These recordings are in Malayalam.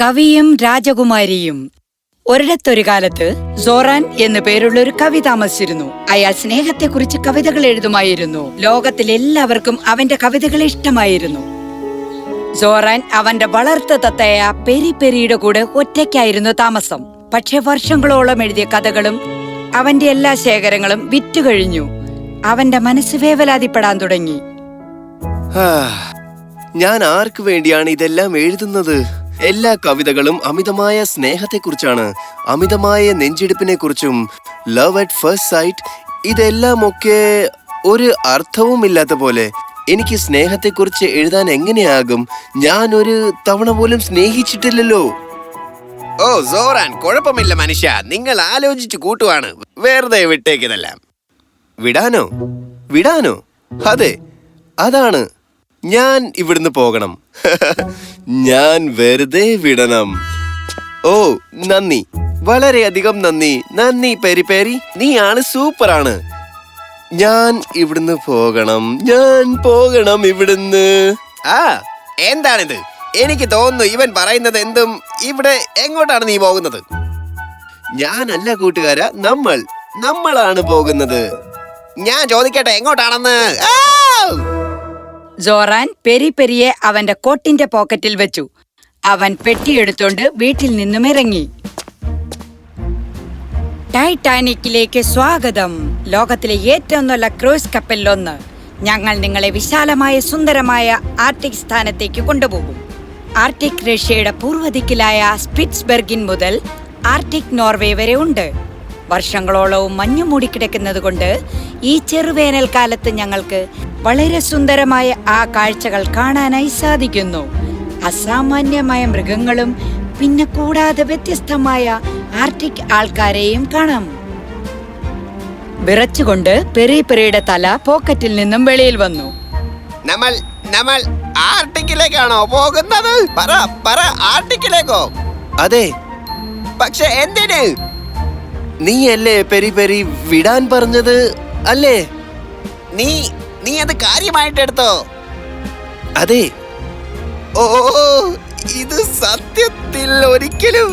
കവിയും രാജകുമാരിയും. ഒരിടത്തൊരു കാലത്ത് സോറാൻ എന്നു പേരുള്ള ഒരു കവി താമസിച്ചിരുന്നു. അയാൾ സ്നേഹത്തെക്കുറിച്ച് കവിതകൾ എഴുതുമായിരുന്നു. ലോകത്തിലെല്ലാവർക്കും അവന്റെ കവിതകൾ ഇഷ്ടമായിരുന്നു. സോറാൻ അവന്റെ വളർത്തു തത്തയായ പെരി പെരിയുടെ കൂടെ ഒറ്റയ്ക്കായിരുന്നു താമസം. പക്ഷെ വർഷങ്ങളോളം എഴുതിയ കഥകളും അവന്റെ എല്ലാ ശേഖരങ്ങളും വിറ്റുകഴിഞ്ഞു. അവന്റെ മനസ്സ് വേവലാതിപ്പെടാൻ തുടങ്ങി. ഞാൻ ആർക്കു വേണ്ടിയാണ് ഇതെല്ലാം എഴുതുന്നത്? എല്ലാ കവിതകളും അമിതമായ സ്നേഹത്തെക്കുറിച്ചാണ്, അമിതമായ നെഞ്ചിടിപ്പിനെ കുറിച്ചും, ലവ് അറ്റ് ഫസ്റ്റ് സൈറ്റ്. ഇതെല്ലാം ഒക്കെ ഒരു അർത്ഥവുമില്ലാത്ത പോലെ. എനിക്ക് സ്നേഹത്തെക്കുറിച്ച് എഴുതാൻ എങ്ങനെയാകും? ഞാൻ ഒരു തവണ പോലും സ്നേഹിച്ചിട്ടില്ലല്ലോ. ഓ സോറാൻ, കുഴപ്പമില്ല മനുഷ്യ, നിങ്ങൾ ആലോചിച്ചു കൂട്ടുവാണ്. വെറുതെ വിട്ടേക്കിതെല്ലാം. വിടാനോ? വിടാനോ? അതെ, അതാണ്. ഞാൻ ഇവിടുന്ന് പോകണം. ഞാൻ വെറുതെ വിടണം. ഓ നന്ദി, വളരെയധികം നന്ദി. നന്ദി പെരി പെരി, നീയാണ് സൂപ്പറാണ്. ഞാൻ ഇവിടുന്ന് പോകണം. ഞാൻ പോകണം ഇവിടുന്ന്. എന്താണിത്? എനിക്ക് തോന്നുന്നു ഇവൻ പറയുന്നത് എന്തും. ഇവിടെ എങ്ങോട്ടാണ് നീ പോകുന്നത്? ഞാനല്ല കൂട്ടുകാരാ, നമ്മളാണ് പോകുന്നത്. ഞാൻ ചോദിക്കട്ടെ, എങ്ങോട്ടാണെന്ന്? സോറാൻ പെരി പെരിയെ അവന്റെ കോട്ടിന്റെ പോക്കറ്റിൽ വെച്ചു. അവൻ പെട്ടിയെടുത്തോണ്ട് വീട്ടിൽ നിന്നും ഇറങ്ങി. ടൈറ്റാനിക്കിലേക്ക് സ്വാഗതം, ലോകത്തിലെ ഏറ്റവും നല്ല ക്രൂസ് കപ്പലിലൊന്ന്. ഞങ്ങൾ നിങ്ങളെ വിശാലമായ സുന്ദരമായ ആർട്ടിക് സ്ഥാനത്തേക്ക് കൊണ്ടുപോകും. ആർട്ടിക് റഷ്യയുടെ പൂർവ്വദിക്കിലായ സ്പിറ്റ്സ്ബെർഗിൻ മുതൽ ആർട്ടിക് നോർവേ വരെ ഉണ്ട്. വർഷങ്ങളോളവും മഞ്ഞു മൂടിക്കിടക്കുന്നത് കൊണ്ട് ഈ ചെറുവേനൽക്കാലത്ത് ഞങ്ങൾക്ക് വളരെ സുന്ദരമായ ആ കാഴ്ചകൾ കാണാനായി സാധിക്കുന്നു. അസാമാന്യമായ മൃഗങ്ങളും പിന്നെ കൂടാതെ വ്യത്യസ്തമായ ആർട്ടിക് ആൾക്കാരെയും കാണാം. വിറച്ചുകൊണ്ട് പെരി പെരിയുടെ തല പോക്കറ്റിൽ നിന്നും വെളിയിൽ വന്നു. നമ്മൾ ആർട്ടിക്കിലേക്കാണോ പോകുന്നത്? പറ, ആർട്ടിക്കിലേക്കോ? അതെ. പക്ഷെ എന്തിന്? നീയല്ലേ പെരി പെരി വിടാൻ പറഞ്ഞത് അല്ലേ? നീ അത് കാര്യമായിട്ടെടുത്തോ? അതെ. ഓ, ഇത് സത്യത്തിൽ ഒരിക്കലും.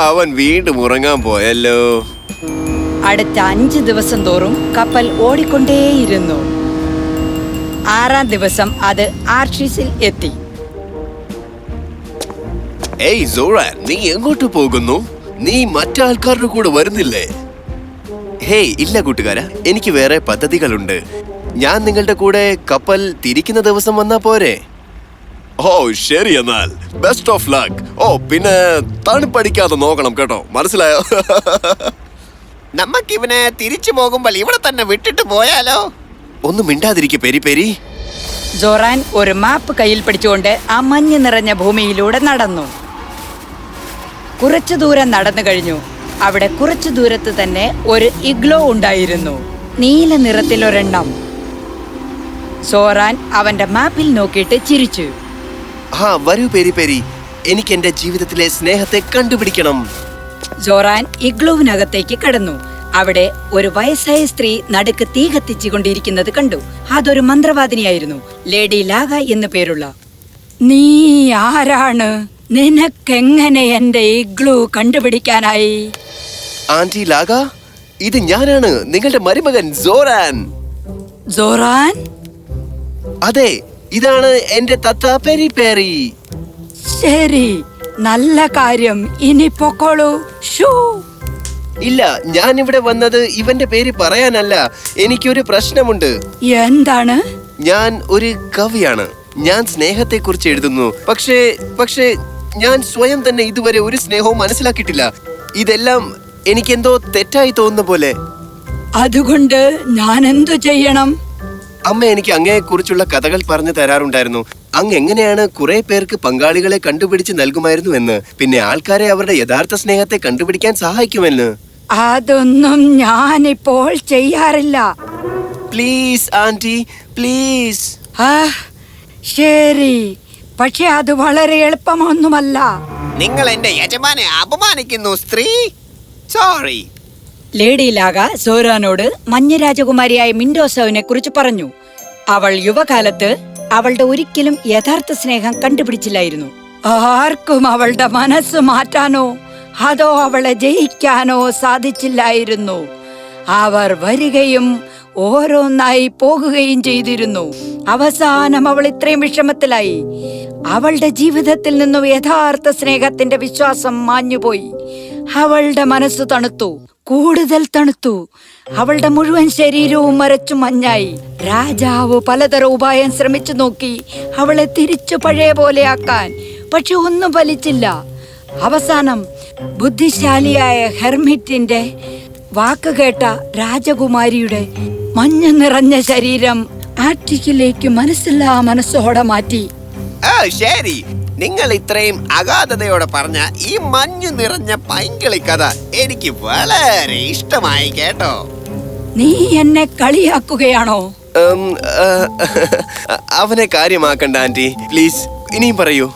അവൻ വീണ്ടും ഉറങ്ങാൻ പോയല്ലോ. അടുത്ത 5 ദിവസം തോറും കപ്പൽ ഓടിക്കൊണ്ടേയിരുന്നു. 6-ാം ദിവസം അത് ആർഷിസിൽ എത്തി. ഏയ് സോറാൻ, നീ എങ്ങോട്ട് പോകുന്നു? നീ മറ്റാൾക്കാരുടെ കൂടെ വരുന്നില്ലേ? ഹേയ് ഇല്ല കൂട്ടുകാരാ, എനിക്ക് വേറെ പദ്ധതികളുണ്ട്. ഞാൻ നിങ്ങളുടെ കൂടെ കപ്പൽ തിരിക്കുന്ന ദിവസം വന്നാ പോരെ? ഓ ശരി, എന്നാൽ ബെസ്റ്റ് ഓഫ് ലക്ക്. ഓ പിന്നെ തണുപ്പടിക്കാതെ നോക്കണം കേട്ടോ, മനസ്സിലായോ? നമുക്കിവനെ തിരിച്ചു പോകുമ്പോൾ ഇവിടെ തന്നെ വിട്ടിട്ട് പോയാലോ? ഒന്നും മിണ്ടാതിരിക്കെ പെരി പെരി. സോറാൻ ഒരു മാപ്പ് കയ്യിൽ പിടിച്ചുകൊണ്ട് ആ മഞ്ഞ് നിറഞ്ഞ ഭൂമിയിലൂടെ നടന്നു. കുറച്ചു ദൂരം നടന്നു കഴിഞ്ഞു. അവിടെ കുറച്ചു ദൂരത്ത് തന്നെ ഒരു ഇഗ്ലോ ഉണ്ടായിരുന്നു, നീല നിറത്തിലൊരെണ്ണം. സോറാൻ അവന്റെ മാപ്പിൽ നോക്കിയിട്ട് ചിരിച്ചു. വരൂ പെരി പെരി, എനിക്ക് എന്റെ ജീവിതത്തിലെ സ്നേഹത്തെ കണ്ടുപിടിക്കണം. സോറാൻ ഇഗ്ലോവിനകത്തേക്ക് കടന്നു. അവിടെ ഒരു വയസ്സായ സ്ത്രീ നടുക്ക് തീ കത്തിച്ചുകൊണ്ടിരിക്കുന്നത് കണ്ടു. അതൊരു മന്ത്രവാദിനിയായിരുന്നു, ലേഡി ലാഗ എന്നു പേരുള്ള. നീ ആരാണ്? നിനക്കെങ്ങനെ എന്റെ ഇഗ്ലൂ കണ്ടുപിടിക്കാനായി? ആന്റി ലാഗ, ഇത് ഞാനാണ്, നിങ്ങളുടെ മരുമകൻ സോറാൻ. സോറാൻ? അതെ, ഇതാണ് എന്റെ തത്ത പെരി പെരി. ശരി, നല്ല കാര്യം. ഇനി പൊക്കോളൂ. ഷൂ. ഇല്ല, ഞാൻ ഇവിടെ വന്നത് ഇവന്റെ പേര് പറയാനല്ല. എനിക്കൊരു പ്രശ്നമുണ്ട്. എന്താണ്? ഞാൻ ഒരു കവിയാണ്. ഞാൻ സ്നേഹത്തെ കുറിച്ച് എഴുതുന്നു. പക്ഷേ ഞാൻ സ്വയം തന്നെ ഇതുവരെ ഒരു സ്നേഹവും മനസ്സിലാക്കിയിട്ടില്ല. ഇതെല്ലാം എനിക്കെന്തോ തെറ്റായി തോന്നുന്ന പോലെ. അതുകൊണ്ട് ഞാൻ എന്തു ചെയ്യണം? അമ്മ എനിക്ക് അങ്ങയെ കുറിച്ചുള്ള കഥകൾ പറഞ്ഞു തരാറുണ്ടായിരുന്നു. അങ്ങ് എങ്ങനെയാണ് കുറെ പേർക്ക് പങ്കാളികളെ കണ്ടുപിടിച്ച് നൽകുമായിരുന്നു എന്ന്, പിന്നെ ആൾക്കാരെ അവരുടെ യഥാർത്ഥ സ്നേഹത്തെ കണ്ടുപിടിക്കാൻ സഹായിക്കുമെന്ന്. അതൊന്നും ഞാനിപ്പോൾ ചെയ്യാറില്ല. Please aunty, please. ശരി, പക്ഷെ അത് വളരെ എളുപ്പമൊന്നുമല്ല. നിങ്ങൾ എന്റെ യജമാനെ അപമാനിക്കുന്നു സ്ത്രീ. സോറി. ലേഡി ലാഗ സോറാനോട് മഞ്ഞ രാജകുമാരിയായ മിൻഡോസോവിനെ കുറിച്ച് പറഞ്ഞു. അവൾ യുവകാലത്ത് അവളുടെ ഒരിക്കലും യഥാർത്ഥ സ്നേഹം കണ്ടുപിടിച്ചില്ലായിരുന്നു. ആർക്കും അവളുടെ മനസ്സ് മാറ്റാനോ അതോ അവളെ ജയിക്കാനോ സാധിച്ചില്ലായിരുന്നു. അവർ വരികയും ഓരോന്നായി പോകുകയും ചെയ്തിരുന്നു. അവസാനം അവൾ ഇത്രയും വിഷമത്തിലായി. അവളുടെ ജീവിതത്തിൽ നിന്നും യഥാർത്ഥ സ്നേഹത്തിന്റെ വിശ്വാസം മാഞ്ഞുപോയി. അവളുടെ മനസ്സ് തണുത്തു, കൂടുതൽ തണുത്തു. അവളുടെ മുഴുവൻ ശരീരവും മരച്ചു മഞ്ഞായി. രാജാവ് പലതരം ഉപായം ശ്രമിച്ചു നോക്കി അവളെ തിരിച്ചു പഴയ പോലെയാക്കാൻ. പക്ഷെ ഒന്നും ഫലിച്ചില്ല. അവസാനം ബുദ്ധിശാലിയായ ഹെർമിറ്റിന്റെ വാക്ക് കേട്ട രാജകുമാരിയുടെ മഞ്ഞ നിറഞ്ഞ ശരീരം ആർട്ടിക്കിലേക്ക് മനസ്സില്ലാ മനസ്സോടെ മാറ്റി. ശരി, നിങ്ങൾ ഇത്രയും അഗാധതയോടെ പറഞ്ഞ ഈ മഞ്ഞു നിറഞ്ഞ പൈങ്കിളി കഥ എനിക്ക് വളരെ ഇഷ്ടമായി കേട്ടോ. നീ എന്നെ കളിയാക്കുകയാണോ? അവനെ കാര്യമാക്കണ്ട ആന്റി, പ്ലീസ് ഇനിയും പറയൂ.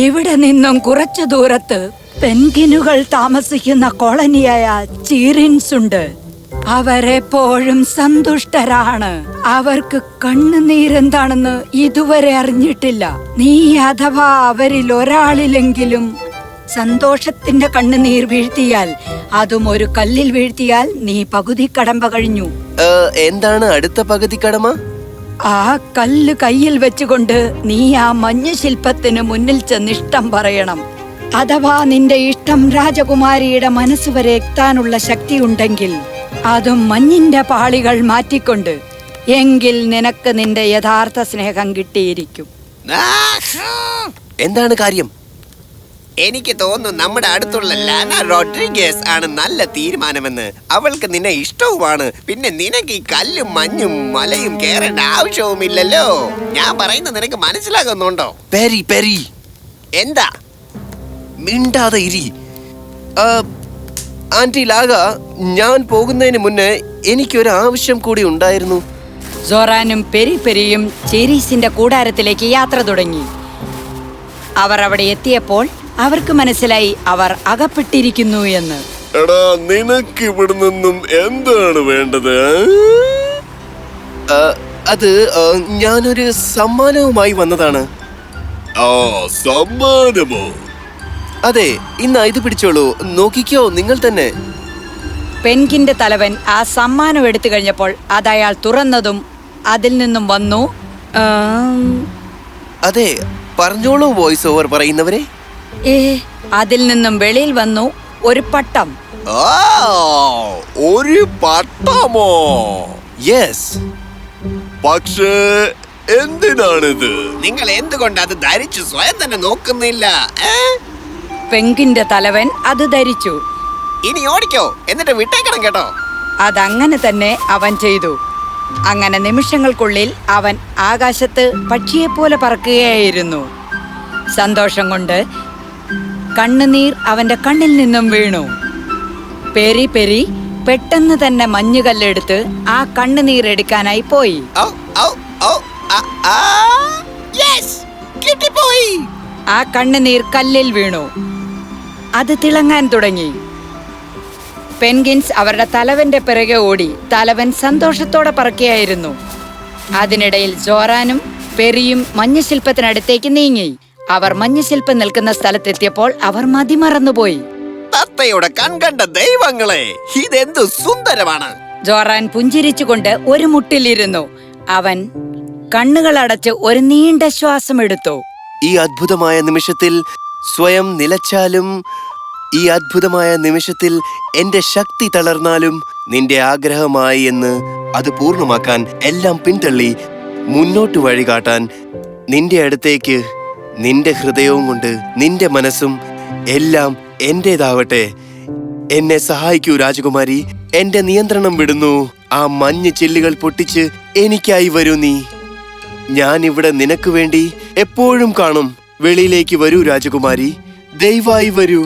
ഇവിടെ നിന്നും കുറച്ചു ദൂരത്ത് പെൻഗിനുകൾ താമസിക്കുന്ന കോളനിയായ ചീറിൻസ് ഉണ്ട്. അവരെപ്പോഴും സന്തുഷ്ടരാണ്. അവർക്ക് കണ്ണുനീരെന്താണെന്ന് ഇതുവരെ അറിഞ്ഞിട്ടില്ല. നീ അഥവാ അവരിൽ ഒരാളിലെങ്കിലും സന്തോഷത്തിന്റെ കണ്ണുനീർ വീഴ്ത്തിയാൽ, അതും ഒരു കല്ലിൽ വീഴ്ത്തിയാൽ, നീ പകുതി കടമ്പ കഴിഞ്ഞു. എന്താണ് അടുത്ത പകുതി കടമ? ആ കല്ല് കയ്യിൽ വെച്ചുകൊണ്ട് നീ ആ മഞ്ഞു ശില്പത്തിന് മുന്നിൽ ചെന്ന് ഇഷ്ടം പറയണം. അഥവാ നിന്റെ ഇഷ്ടം രാജകുമാരിയുടെ മനസ്സ് വരെ എത്താനുള്ള ശക്തി ഉണ്ടെങ്കിൽ, അതും മഞ്ഞിന്റെ പാളികൾ മാറ്റിക്കൊണ്ട്, എങ്കിൽ നിനക്ക് നിന്റെ യഥാർത്ഥ സ്നേഹം കിട്ടിയിരിക്കും. എന്താണ് കാര്യം? എനിക്ക് തോന്നുന്നു നമ്മുടെ അടുത്തുള്ള ലാന റോഡ്രിഗസ് ആണ് നല്ല തീരുമാനമെന്ന്. അവൾക്ക് നിന്നെ ഇഷ്ടവുമാണ്. പിന്നെ നിനക്ക് ഈ കല്ലും മഞ്ഞും മലയും കേറേണ്ട ആവശ്യവുമില്ലല്ലോ. ഞാൻ പറയുന്നത് നിനക്ക് മനസ്സിലാകുന്നുണ്ടോ? പെരി പെരി, എന്താ? മിണ്ടാതെ ഇരി. ആന്റി ലാഗ, ഞാൻ പോകുന്നതിന് മുന്നേ എനിക്കൊരു ആവശ്യം കൂടി ഉണ്ടായിരുന്നു. സോറാനും പെരി പെരിയും ചെരീസിന്റെ കൂടാരത്തിലേക്ക് യാത്ര തുടങ്ങി. അവർ അവിടെ എത്തിയപ്പോൾ അവർക്ക് മനസ്സിലായി അവർ അകപ്പെട്ടിരിക്കുന്നു എന്ന്. എടാ, നിനക്ക് ഇവിടെ നിന്നും എന്താണ് വേണ്ടത്? അത് ഞാനൊരു സമ്മാനവുമായി വന്നതാണ്. സമ്മാനമോ? അതെ, ഇന്ന് ഇത് പിടിച്ചോളൂ, നോക്കിക്കോ നിങ്ങൾ തന്നെ. പെൻഗിന്റെ തലവൻ ആ സമ്മാനം എടുത്തു കഴിഞ്ഞപ്പോൾ അത് അയാൾ തുറന്നതും അതിൽ നിന്നും വന്നു. അതെ, പറഞ്ഞോളൂ വോയിസ് ഓവർ പറയുന്നവരെ. അതിൽ നിന്നും വെളിയിൽ വന്നു ഒരു പട്ടം. ഒരു പട്ടമോ? യെസ്. പക്ഷേ എന്തിനാണിത്? നിങ്ങൾ എന്തുകൊണ്ട് അത് ധരിച്ചു സ്വയം തന്നെ നോക്കുന്നില്ല? പെൻഗിന്റെ തലവൻ അത് ധരിച്ചു. ഇനി ഓടിക്കോ, എന്നിട്ട് വിട്ടേക്കണം കേട്ടോ. അതങ്ങനെ തന്നെ അവൻ ചെയ്തു. അങ്ങനെ നിമിഷങ്ങൾക്കുള്ളിൽ അവൻ ആകാശത്ത് പക്ഷിയെപ്പോലെ പറക്കുകയായിരുന്നു. സന്തോഷം കൊണ്ട് കണ്ണുനീർ അവന്റെ കണ്ണിൽ നിന്നും വീണു. പെരി പെരി പെട്ടെന്ന് തന്നെ മഞ്ഞുകല്ലെടുത്ത് ആ കണ്ണുനീർ എടുക്കാനായി പോയി. ആ കണ്ണുനീർ കല്ലിൽ വീണു. അത് തിളങ്ങാൻ തുടങ്ങി. പെൻഗിൻസ് അവരുടെ തലവന്റെ പിറകെ ഓടി. തലവൻ സന്തോഷത്തോടെ പറക്കുകയായിരുന്നു. അതിനിടയിൽ സോറാനും പെരിയും മഞ്ഞുശില്പത്തിനടുത്തേക്ക് നീങ്ങി. അവർ മഞ്ഞുശില്പം നിൽക്കുന്ന സ്ഥലത്തെത്തിയപ്പോൾ അവർ മതിമറന്നുപോയി. തത്തയുടെ കൺകണ്ട ദൈവങ്ങളെ, ഇതെന്തു സുന്ദരമാണ്! സോറാൻ പുഞ്ചിരിച്ചുകൊണ്ട് ഒരു മുട്ടിലിരുന്നു. അവൻ കണ്ണുകളടച്ച് ഒരു നീണ്ട ശ്വാസം എടുത്തു. ഈ അത്ഭുതമായ നിമിഷത്തിൽ സ്വയം നിലച്ചാലും, ഈ അത്ഭുതമായ നിമിഷത്തിൽ എന്റെ ശക്തി തളർന്നാലും, നിന്റെ ആഗ്രഹമായി എന്ന് അത് പൂർണ്ണമാക്കാൻ എല്ലാം പിന്തള്ളി മുന്നോട്ട് വഴികാട്ടാൻ നിന്റെ അടുത്തേക്ക് നിന്റെ ഹൃദയവും കൊണ്ട് നിന്റെ മനസ്സും എല്ലാം എന്റേതാവട്ടെ. എന്നെ സഹായിക്കൂ രാജകുമാരി. എന്റെ നിയന്ത്രണം വിടുന്നു. ആ മഞ്ഞ് ചില്ലുകൾ പൊട്ടിച്ച് എനിക്കായി വരൂ നീ. ഞാൻ ഇവിടെ നിനക്ക് വേണ്ടി എപ്പോഴും കാണും. വെളിയിലേക്ക് വരൂ രാജകുമാരി, ദയവായി വരൂ.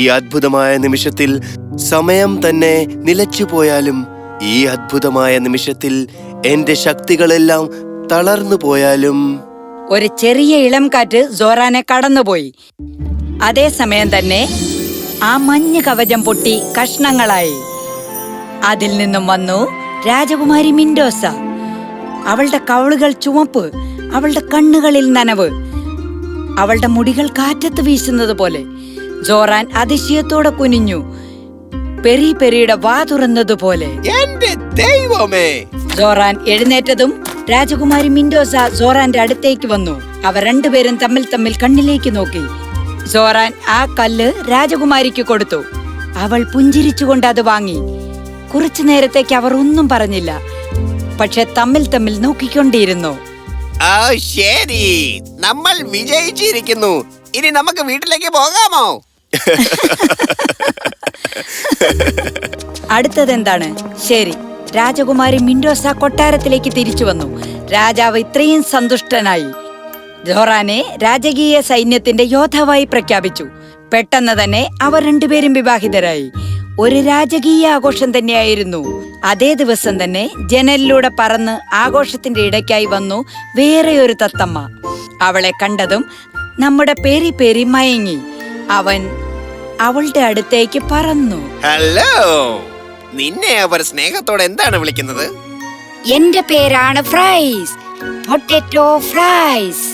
ഈ അത്ഭുതമായ നിമിഷത്തിൽ സമയം തന്നെ നിലച്ചു പോയാലും, ഈ അത്ഭുതമായ നിമിഷത്തിൽ എന്റെ ശക്തികളെല്ലാം തളർന്നു പോയാലും. ഒരു ചെറിയ ഇളം കാറ്റ് സോറാനെ കടന്നുപോയി. അതേസമയം തന്നെ ആ മഞ്ഞ് കവചം പൊട്ടി കഷ്ണങ്ങളായി. അതിൽ നിന്നും വന്നു രാജകുമാരി മിൻഡോസ. അവളുടെ കവളുകൾ ചുവപ്പ്, അവളുടെ കണ്ണുകളിൽ നനവ്. അവളുടെ മുടികൾ കാറ്റത്ത് വീശുന്നത് പോലെ. സോറാൻ അതിശയത്തോടെ കുനിഞ്ഞു, പെരി പെരിയുടെ വാ തുറന്നതുപോലെ. എന്റെ ദൈവമേ! സോറാൻ എഴുന്നേറ്റതും രാജകുമാരി മിൻഡോസ സോറാന്റെ അടുത്തേക്ക് വന്നു. അവർ രണ്ടുപേരും തമ്മിൽ കണ്ണിലേക്ക് നോക്കി. സോറാൻ ആ കല്ല് രാജകുമാരിക്ക് കൊടുത്തു. അവൾ പുഞ്ചിരിച്ചുകൊണ്ട് അത് വാങ്ങി. കുറച്ചു നേരത്തേക്ക് അവർ ഒന്നും പറഞ്ഞില്ല, പക്ഷെ തമ്മിൽ നോക്കിക്കൊണ്ടിരുന്നു. ആ ശരി, നമ്മൾ വിജയിച്ചിരിക്കുന്നു. ഇനി നമുക്ക് വീട്ടിലേക്ക് പോകാമോ? അടുത്തതെന്താണ്? ശരി, രാജകുമാരി മിൻഡോസ കൊട്ടാരത്തിലേക്ക് തിരിച്ചു വന്നു. രാജാവ് ഇത്രയും സന്തുഷ്ടനായി സോറാനെ രാജകീയ സൈന്യത്തിന്റെ യോദ്ധാവായി പ്രഖ്യാപിച്ചു. പെട്ടെന്ന് തന്നെ അവർ രണ്ടുപേരും വിവാഹിതരായി. ഒരു രാജകീയ ആഘോഷം തന്നെയായിരുന്നു. അതേ ദിവസം തന്നെ ജനലിലൂടെ പറന്ന് ആഘോഷത്തിന്റെ ഇടയ്ക്കായി വന്നു വേറെ ഒരു തത്തമ്മ. അവളെ കണ്ടതും നമ്മുടെ പേരി പേരി മയങ്ങി. അവൻ അവളുടെ അടുത്തേക്ക് പറന്നു. ഹലോ, നിന്നെ അവർ സ്നേഹത്തോടെ എന്താണ് വിളിക്കുന്നത്? എന്റെ പേരാണ് ഫ്രൈസ്, പൊട്ടറ്റോ ഫ്രൈസ്.